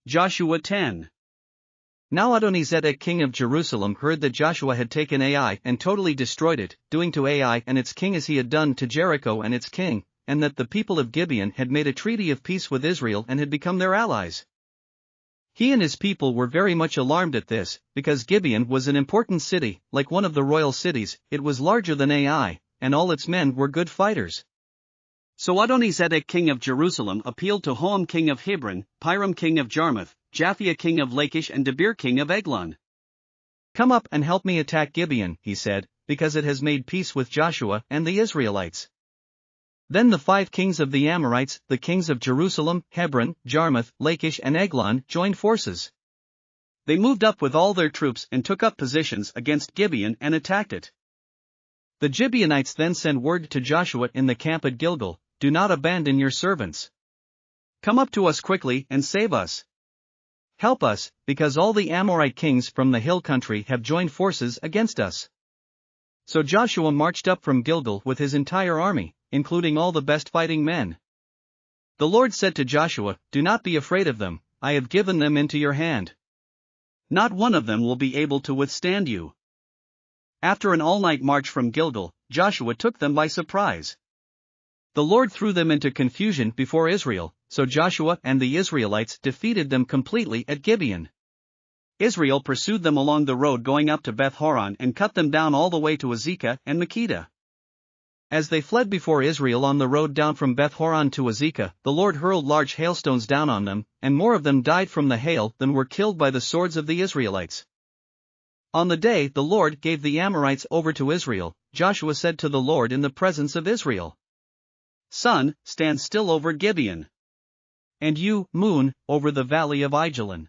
Joshua 10. Now Adoni-Zedek king of Jerusalem heard that Joshua had taken Ai and totally destroyed it, doing to Ai and its king as he had done to Jericho and its king, and that the people of Gibeon had made a treaty of peace with Israel and had become their allies. He and his people were very much alarmed at this, because Gibeon was an important city, like one of the royal cities. It was larger than Ai, and all its men were good fighters. So Adoni-Zedek king of Jerusalem appealed to Hoam king of Hebron, Piram king of Jarmuth, Japhia king of Lachish and Debir king of Eglon. "Come up and help me attack Gibeon," he said, because it has made peace with Joshua and the Israelites. Then the 5 kings of the Amorites, the kings of Jerusalem, Hebron, Jarmuth, Lachish and Eglon, joined forces. They moved up with all their troops and took up positions against Gibeon and attacked it. The Gibeonites then sent word to Joshua in the camp at Gilgal, "Do not abandon your servants. Come up to us quickly and save us. Help us, because all the Amorite kings from the hill country have joined forces against us." So Joshua marched up from Gilgal with his entire army, including all the best fighting men. The Lord said to Joshua, "Do not be afraid of them, I have given them into your hand. Not one of them will be able to withstand you." After an all-night march from Gilgal, Joshua took them by surprise. The Lord threw them into confusion before Israel, so Joshua and the Israelites defeated them completely at Gibeon. Israel pursued them along the road going up to Beth-horon and cut them down all the way to Azekah and Makkedah. As they fled before Israel on the road down from Beth-horon to Azekah, the Lord hurled large hailstones down on them, and more of them died from the hail than were killed by the swords of the Israelites. On the day the Lord gave the Amorites over to Israel, Joshua said to the Lord in the presence of Israel, "Sun, stand still over Gibeon. And you, moon, over the valley of Ajalon."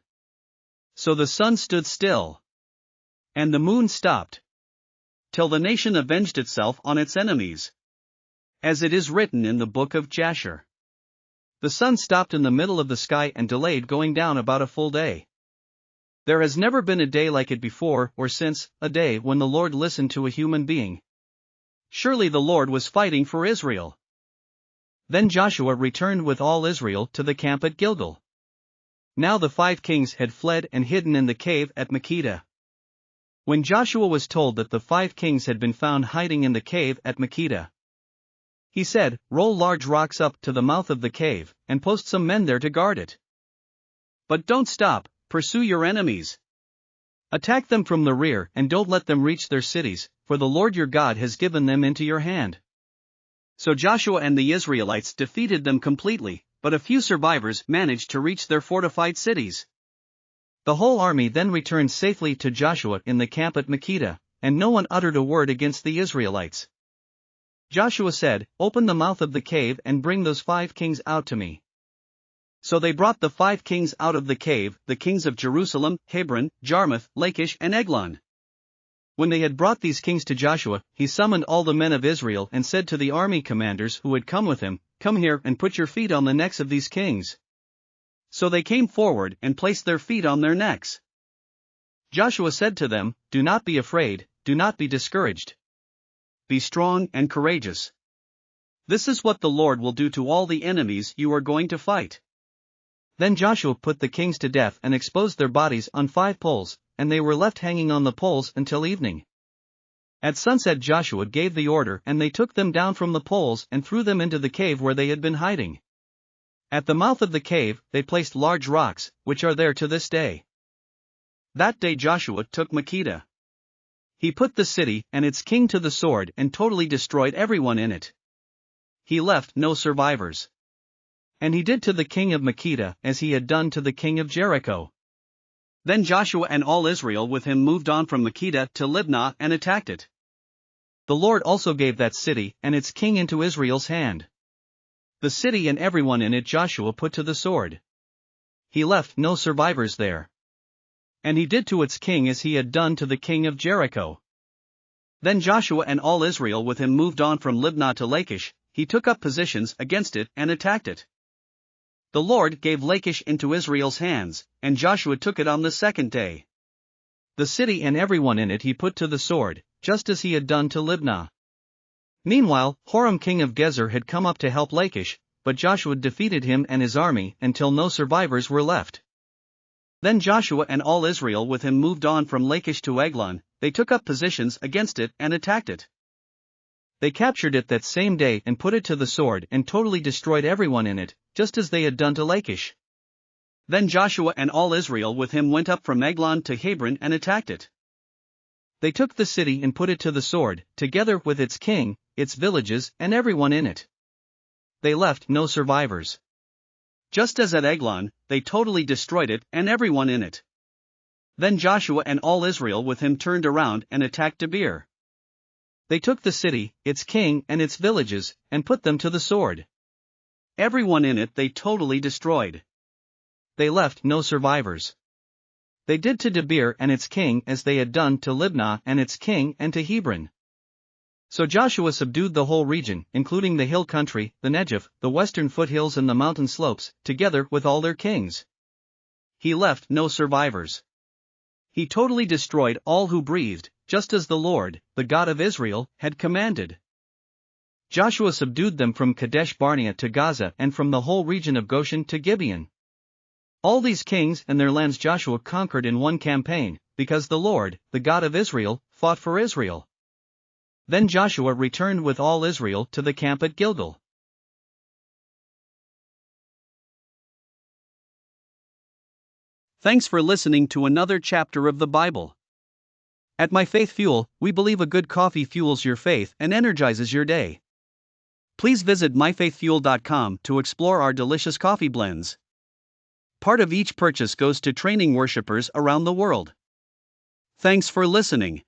So the sun stood still, and the moon stopped, till the nation avenged itself on its enemies, as it is written in the book of Jasher. The sun stopped in the middle of the sky and delayed going down about a full day. There has never been a day like it before or since, a day when the Lord listened to a human being. Surely the Lord was fighting for Israel. Then Joshua returned with all Israel to the camp at Gilgal. Now the 5 kings had fled and hidden in the cave at Makkedah. When Joshua was told that the 5 kings had been found hiding in the cave at Makkedah, he said, "Roll large rocks up to the mouth of the cave, and post some men there to guard it. But don't stop, pursue your enemies. Attack them from the rear and don't let them reach their cities, for the Lord your God has given them into your hand." So Joshua and the Israelites defeated them completely, but a few survivors managed to reach their fortified cities. The whole army then returned safely to Joshua in the camp at Makkedah, and no one uttered a word against the Israelites. Joshua said, "Open the mouth of the cave and bring those 5 kings out to me." So they brought the 5 kings out of the cave, the kings of Jerusalem, Hebron, Jarmuth, Lachish and Eglon. When they had brought these kings to Joshua, he summoned all the men of Israel and said to the army commanders who had come with him, "Come here and put your feet on the necks of these kings." So they came forward and placed their feet on their necks. Joshua said to them, "Do not be afraid, do not be discouraged. Be strong and courageous. This is what the Lord will do to all the enemies you are going to fight." Then Joshua put the kings to death and exposed their bodies on 5 poles, and they were left hanging on the poles until evening. At sunset Joshua gave the order and they took them down from the poles and threw them into the cave where they had been hiding. At the mouth of the cave they placed large rocks, which are there to this day. That day Joshua took Makkedah. He put the city and its king to the sword and totally destroyed everyone in it. He left no survivors. And he did to the king of Makkedah as he had done to the king of Jericho. Then Joshua and all Israel with him moved on from Makkedah to Libnah and attacked it. The Lord also gave that city and its king into Israel's hand. The city and everyone in it Joshua put to the sword. He left no survivors there. And he did to its king as he had done to the king of Jericho. Then Joshua and all Israel with him moved on from Libnah to Lachish. He took up positions against it and attacked it. The Lord gave Lachish into Israel's hands, and Joshua took it on the 2nd day. The city and everyone in it he put to the sword, just as he had done to Libnah. Meanwhile, Horam king of Gezer had come up to help Lachish, but Joshua defeated him and his army until no survivors were left. Then Joshua and all Israel with him moved on from Lachish to Eglon. They took up positions against it and attacked it. They captured it that same day and put it to the sword and totally destroyed everyone in it, just as they had done to Lachish. Then Joshua and all Israel with him went up from Eglon to Hebron and attacked it. They took the city and put it to the sword, together with its king, its villages, and everyone in it. They left no survivors. Just as at Eglon, they totally destroyed it and everyone in it. Then Joshua and all Israel with him turned around and attacked Debir. They took the city, its king and its villages, and put them to the sword. Everyone in it they totally destroyed. They left no survivors. They did to Debir and its king as they had done to Libnah and its king and to Hebron. So Joshua subdued the whole region, including the hill country, the Negev, the western foothills and the mountain slopes, together with all their kings. He left no survivors. He totally destroyed all who breathed, just as the Lord, the God of Israel, had commanded. Joshua subdued them from Kadesh Barnea to Gaza and from the whole region of Goshen to Gibeon. All these kings and their lands Joshua conquered in one campaign, because the Lord, the God of Israel, fought for Israel. Then Joshua returned with all Israel to the camp at Gilgal. Thanks for listening to another chapter of the Bible. At My Faith Fuel, we believe a good coffee fuels your faith and energizes your day. Please visit myfaithfuel.com to explore our delicious coffee blends. Part of each purchase goes to training worshipers around the world. Thanks for listening.